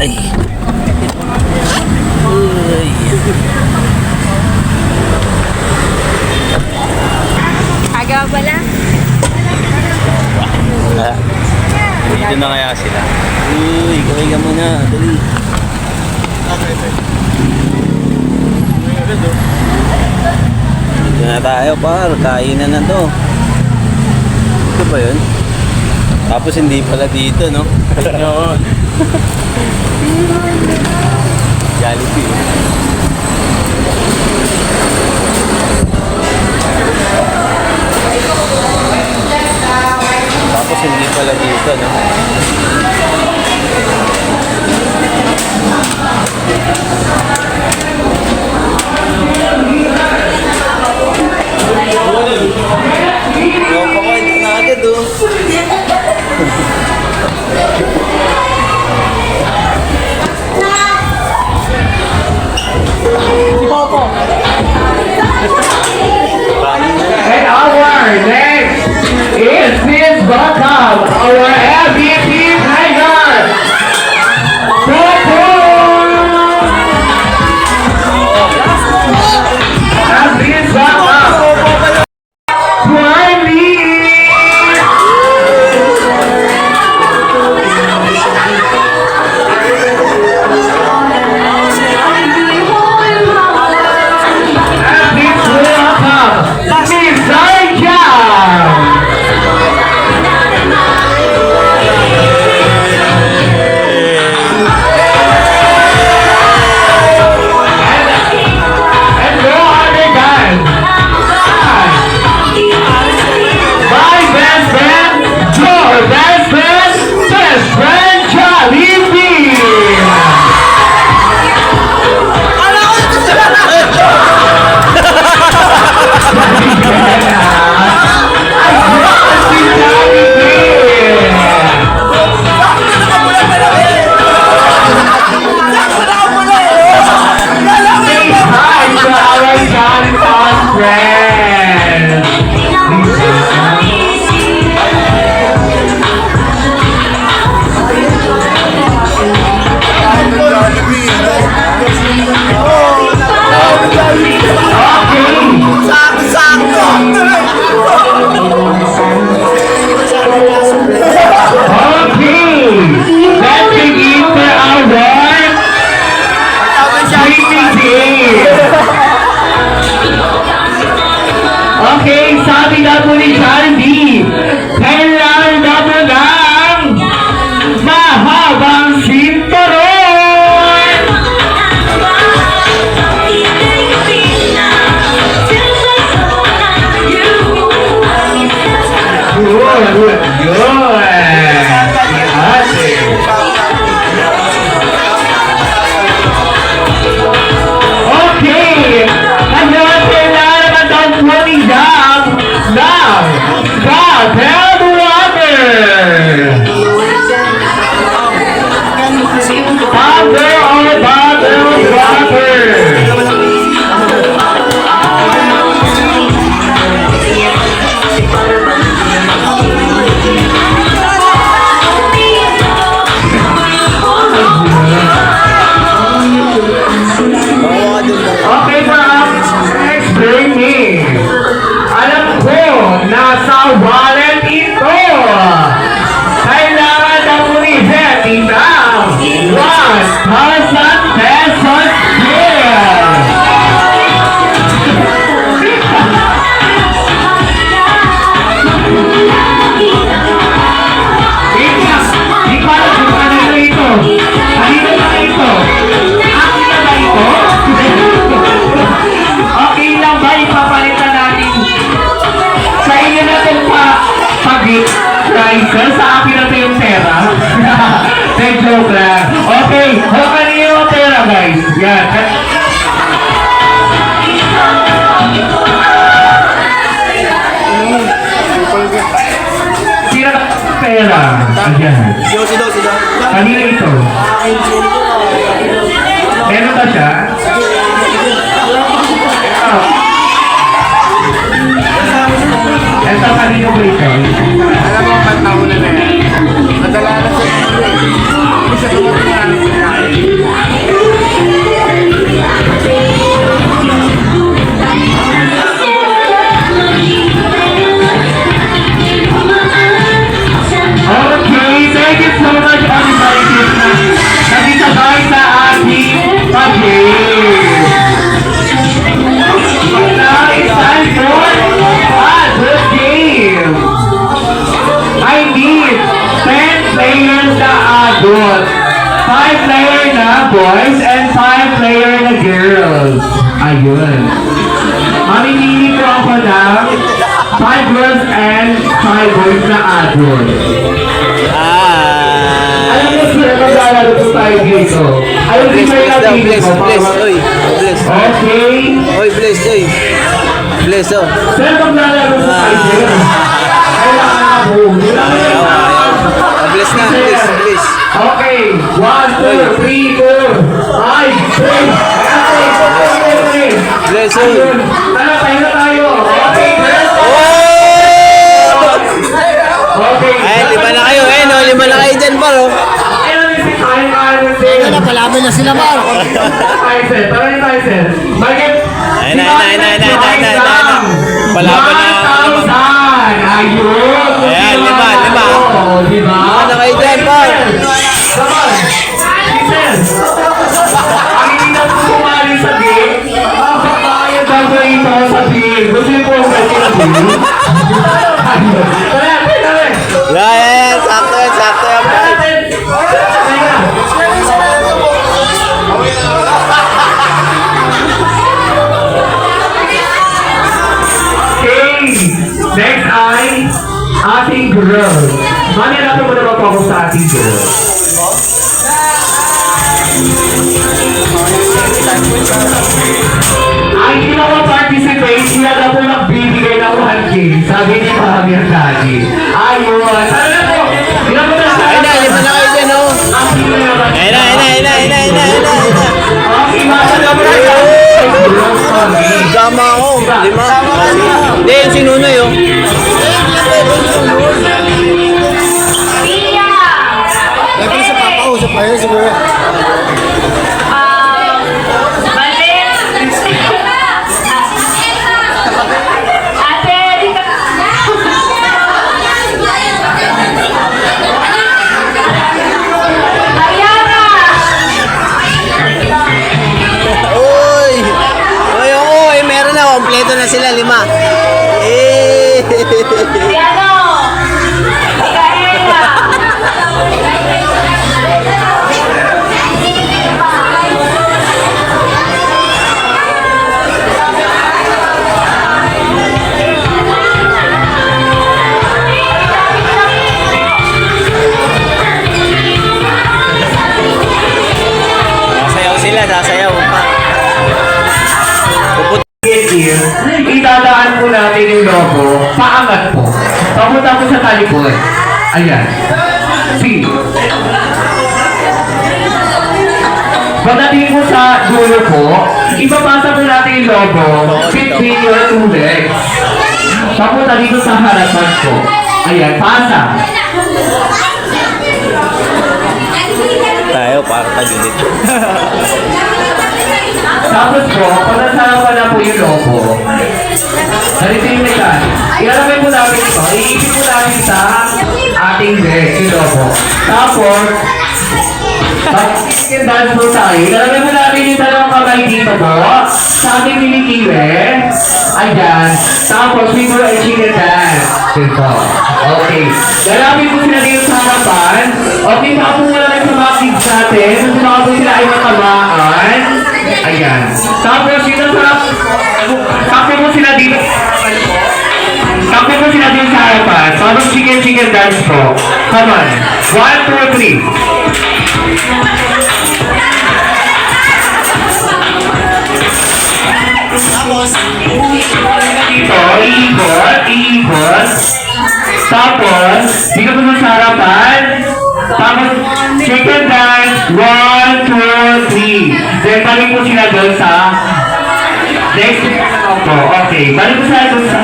Ay. Uy. Agaw pala. Dito na kaya sila. Uy, kaway ka muna. Dali. Dito na tayo, par. Kainan na to. Ito ba yun? Tapos hindi pala dito, no? Oo. Jollibee. Tapos hindi pala dito, no? Pakain na agad, oh. And our next is Miss Backup, our MVP Tiger. And Miss Backup, Smiley. And Miss Backup, Miss Tiger. And no other than my best friend, your best friend, Jollibee. Hi to our Jollibee friends. Okay, let's begin for our sleeping game. Okay, sabi na po ni Jollibee, kailangan na po ng mahabang sinturon. Good. Okay, ano ang kailangan naman daw po ni Jam? Now, God help guys. Yan. Sino na pera? Ayan. Kanina ito. Meron ba siya? Ito kanina po ito. Alam mo, pantahunan na yan. Madala na sa hindi siya tumatang Okay, thank you so much everybody na nagkasabay sa ating pag-game. Now it's time for the game. I need 10 players na adult, 5 player na boys, and 5 player na girls. Ayun. Mamimili ko ako ng 5 girls and 5 boys na adult. Alam mo sila maglalaro po tayo dito. Ayun din may natin ko. Okay. Oy, bless, oy. Bless, oh. Sila maglalaro po tayo dito. Kailangan ako. Bless na, bless, bless. Okay. 1, 2, 3, 4, 5, 6. Bless, oy. Ayun. Tara, tayo na tayo. Okay, girls. Okay. Ay, 5 na kayo, eh, no? 5 na kayo dyan, paro. na, palaban na sila, Mar. Tyson, tara ni Tyson. Bakit? Ayun na. Palaban na. 1,000! Ayun! Ayan, 5. Diba? 5 na kayo dyan, par. Come on! Tyson! Ang hindi na kumali sa game, makakayag gagawin ito sa game. Gusto niyo po ang pwede na game? Ayun. Tara! Yan, sakto yan, par. Next ay ating girl. Manirapan mo naman po ako sa ating girl. Ang participate, sila na po nagbibigay ng 1K. Sabi ni Mami ang daddy. Ayun. Tara na po. Sila po na sa Ayun na, 5 na kayo dyan, oh. Ayun na. Okay, mga Sama ako, 5. Hindi, yung sinunoy, oh. Lagi sa papausap pa yun siguro. Oy, meron na, kompleto na sila, 5. Eh. Sasayaw pa. Idadaan po natin yung logo, paangat po. Papunta po sa talikod. Ayan. See. Pagdating po sa dulo po, ipapasa po natin yung logo between your two legs. Papunta dito sa harapan po. Ayan, pasa. Tayo, para tagilid. Tapos po, pag nasama na po yung logo, narinig ka, ilalagay po natin ito, iipin po natin sa ating leg, yung logo. Tapos, pag dance po tayo, ilalagay po natin yung dalawang kamay dito po, sa ating nilikiwe, ayan, tapos we do a chicken dance. Dito. Okay. Lalapin po sila dito sa harapan, okay, pa po wala lang sa mga kids natin, kung sino po sila ay matamaan. Ayan. Tapos dito sa tapos mo sila dito. Tapos mo sila dito sa harapan. Tapos chicken dance po. Come on. 1, 2, 3. Dito, iikot. Tapos, dito mo sa harapan. Tapos, second dance. 1, 2, 3. Then, balik po sila doon sa next. Opo, okay. Balik po sila doon sa...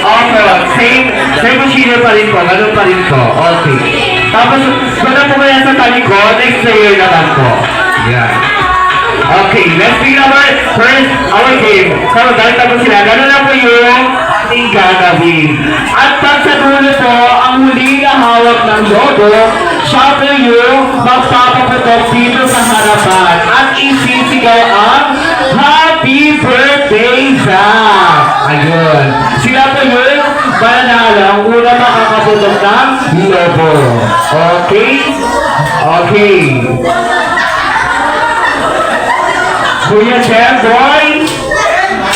Opo, same procedure pa rin po. Ganun pa rin po. Okay. Tapos, pagka po kaya sa talikod, next player naman po. Yan. Okay, let's begin our game. So, dahil tapos sila, gano'n na po yung ating gagawin. At pag sa dulo po, ang huli na hawak ng logo, siya po yung magpapaputok dito sa harapan at isisigaw ang Happy Birthday, Zach! Ayun. Sila po yun, mananalang una makakaputok ng logo. Okay? Okay. Kuya Jem, boy,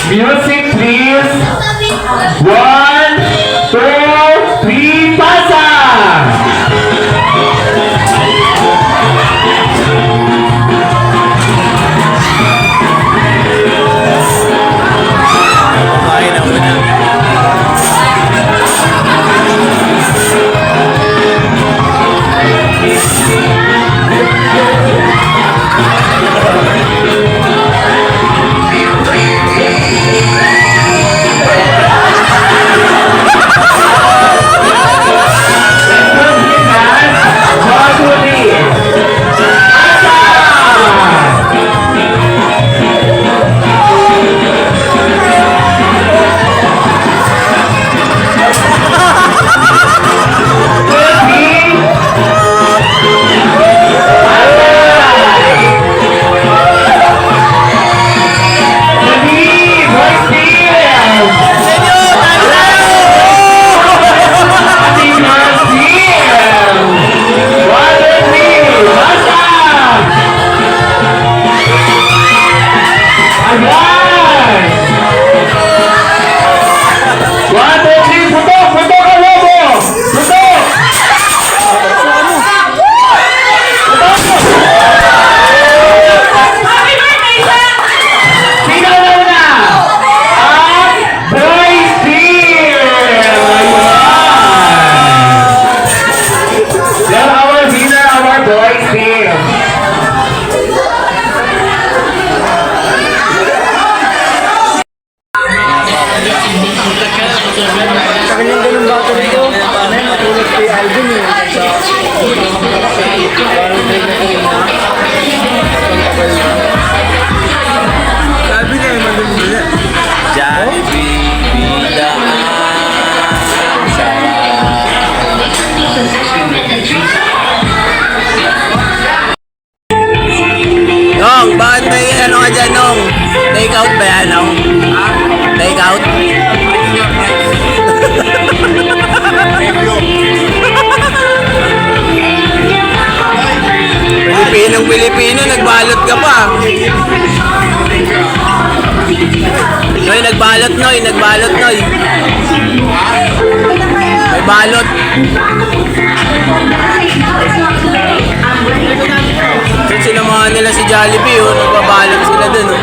music please. 1, 2, 3, pasa! Kumain na una. Nong, bakit may ano ka dyan, Nong? Take out ba yan, Nong? Take out? Pilipinong-Pilipino, nagbalot ka pa. Noy, nagbalot, Noy. Nagbalot, Noy. May balot. Kasi sinamahan nila si Jollibee, oh. Nagbabalot sila dun, oh.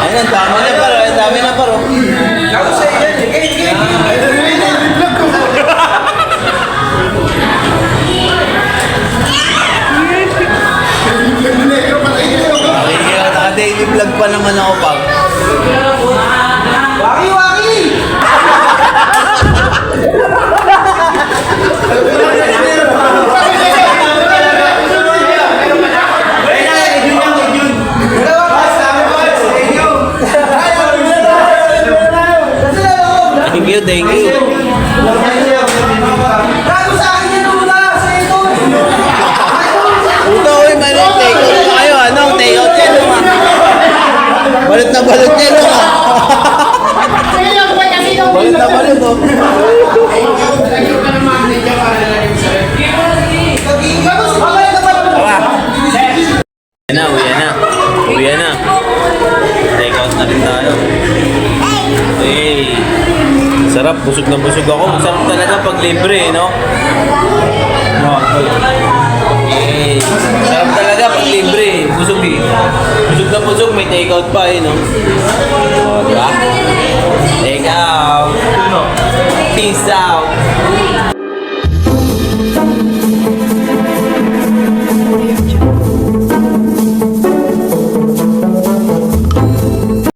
Ayun, ang dami na paro. Ang dami na paro. Daily vlog pa naman ako pag. Waki! Waki! Thank you, thank you. Ito, uy, mali. Take out pa kayo. Anong take out yan? Balot na balot yan, no? Balot na balot, no? Uwi na, uwi na. Uwi na. Take out na rin tayo. Hey. Sarap, busog na busog ako. Sarap talaga pag libre, no? Okay. Sarap talaga pag libre. Busog eh. Busog na busog, may take out pa eh, no? Diba? Take out. Peace out.